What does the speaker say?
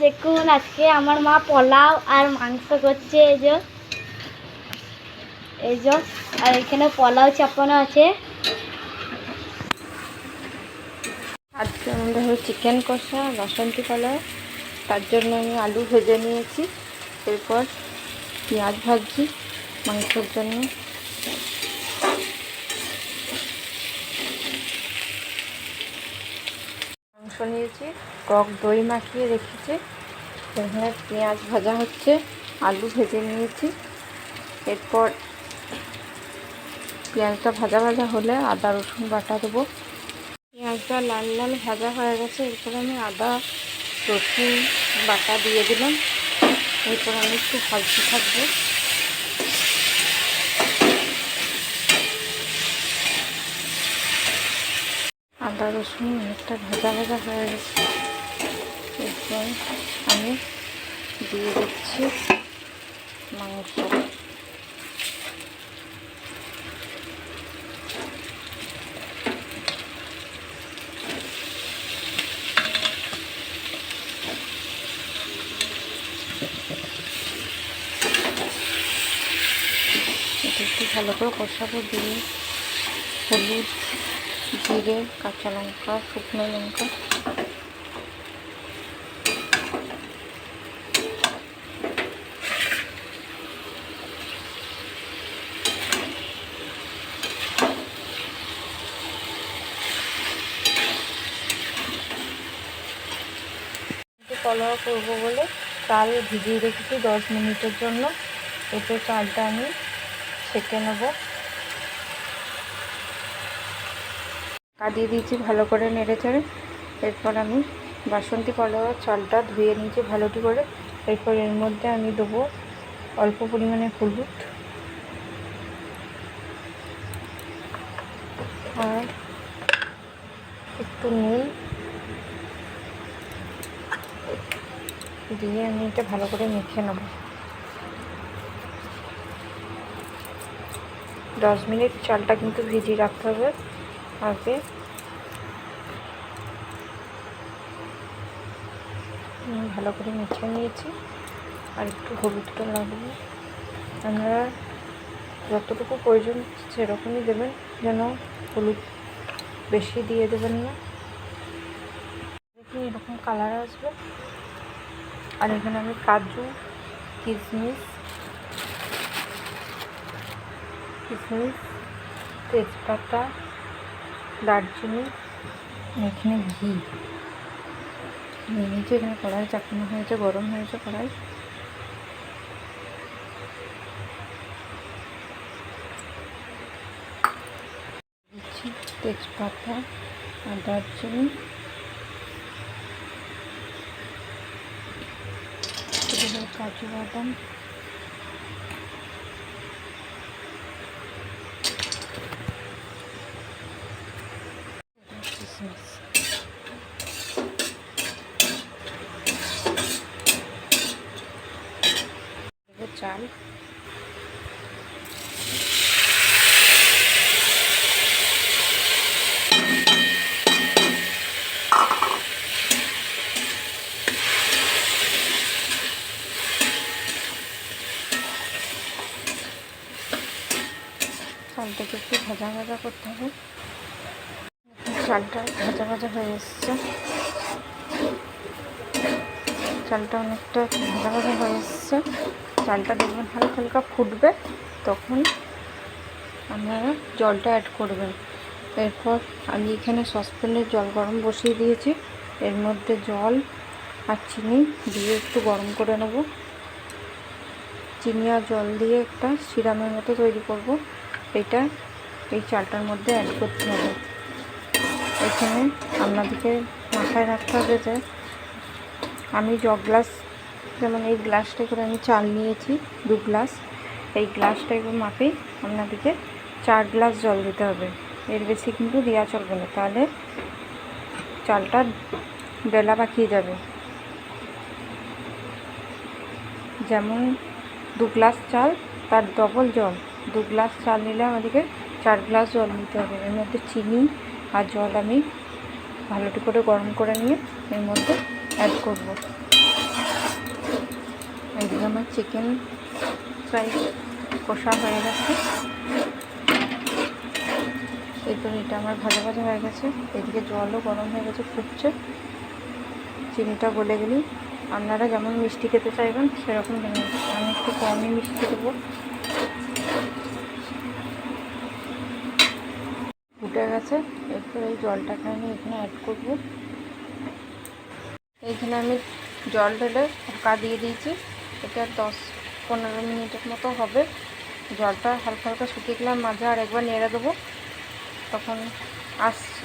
দেখুন আজকে আমার মা পোলাও আর মাংস করছে। এই যে আর এখানে পোলাও চাপানো আছে। আজকে আমাদের হলো চিকেন কষা বাসন্তী পোলাও। তার জন্য আমি আলু ভেজে নিয়েছি, এরপর পেঁয়াজ ভাজছি মাংসের জন্য। মাংস নিয়েছি, টক দই মাখিয়ে রেখেছি। এখানে পেঁয়াজ ভাজা হচ্ছে, আলু ভেজে নিয়েছি। এরপর পেঁয়াজটা ভাজা ভাজা হলে আদা রসুন বাটা দেবো। পেঁয়াজটা লাল লাল ভাজা হয়ে গেছে, এরপর আমি আদা রসুন বাটা দিয়ে দিলাম। এরপর আমি একটু ভাজতে থাকবো। আদা রসুন অনেকটা ভাজা ভাজা হয়ে গেছে, এরপর আমি দিয়ে দিচ্ছি মাংস। এটা একটু ভালো করে কষাবো, দিয়ে হলুদ, জিরে, কাঁচা লঙ্কা, শুকনো লঙ্কা, পোলাও করবো বলে চাল ভিজিয়ে রেখেছি 10 মিনিটের জন্য। এরপর চালটা আমি ছেঁকে নেব। দিয়ে দিয়েছি ভালো করে নেড়ে চেড়ে। এরপর আমি বাসন্তী পোলাও চালটা ধুয়ে নিয়েছি ভালোটি করে। এরপর এর মধ্যে আমি দেবো অল্প পরিমাণে হলুদ আর একটু নুন দিয়ে আমি এটা ভালো করে মেখে নেব। 10 মিনিট চালটা কিন্তু ভিজিয়ে রাখতে হবে আগে। ভালো করে মেখে নিয়েছি, আর একটু হলুদটা লাগবে। আপনারা যতটুকু প্রয়োজন সেরকমই দেবেন, যেন হলুদ বেশি দিয়ে দেবেন না, দেখুন এরকম কালার আসবে। আর এখানে আমি কাজু, কিশমিশ, তেজপাতা, দারচিনি, এখানে ঘি নিয়ে নিয়েছি। এখানে কড়াই চাপানো হয়েছে, গরম হয়েছে কড়াই। দিচ্ছি তেজপাতা আর দারচিনি, কাজু বাদাম, কিশমিশ, চাল, চালটাকে একটু ভাজা ভাজা করতে হবে। চালটা ভাজা ভাজা হয়ে এসছে, চালটা অনেকটা ভাজা ভাজা হয়ে এসছে। চালটা দেখবেন হালকা হালকা ফুটবে, তখন আপনারা জলটা অ্যাড করবেন। এরপর আমি এখানে সসপ্যানে জল গরম বসিয়ে দিয়েছি। এর মধ্যে জল আর চিনি দিয়ে একটু গরম করে নেব। চিনি আর জল দিয়ে একটা সিরামের মতো তৈরি করব। এটা এই চালটার মধ্যে অ্যাড করতে হবে। এখানে আপনাদেরকে মাথায় রাখতে হবে যে আমি গ্লাস, যেমন এই গ্লাসটাই করে আমি চাল নিয়েছি 2 গ্লাস, এই গ্লাসটাই মাপে আপনাদেরকে 4 গ্লাস জল দিতে হবে। এর বেশি কিন্তু দেওয়া চলবে না, তাহলে চালটা ডেলা পাকিয়ে যাবে। যেমন 2 গ্লাস চাল তার ডবল জল, 2 গ্লাস চাল নিলে আমাদেরকে 4 গ্লাস জল নিতে হবে। এর মধ্যে চিনি আর জল আমি ভালোটি করে গরম করে নিয়ে এর মধ্যে অ্যাড করব। এইদিকে আমার চিকেন ফ্রাই কষা হয়ে গেছে। এরপর এটা আমার ভাজা ভাজা হয়ে গেছে। এদিকে জলও গরম হয়ে গেছে, ফুটছে। চিনিটা গলে গেলেই আপনারা যেমন মিষ্টি খেতে চাইবেন সেরকম দেবেন। আমি একটু কমই মিষ্টি দেবো। ফুটে গেছে। এরপর এই জলটাকে আমি এখানে অ্যাড করবো। এইখানে আমি জল ঢেলে ঢাকা দিয়ে দিয়েছি। এটা 10-15 মিনিটের মতো হবে। জলটা হালকা হালকা শুকিয়ে গেলে মাঝে আর একবার নেড়ে দেবো। তখন আসছে।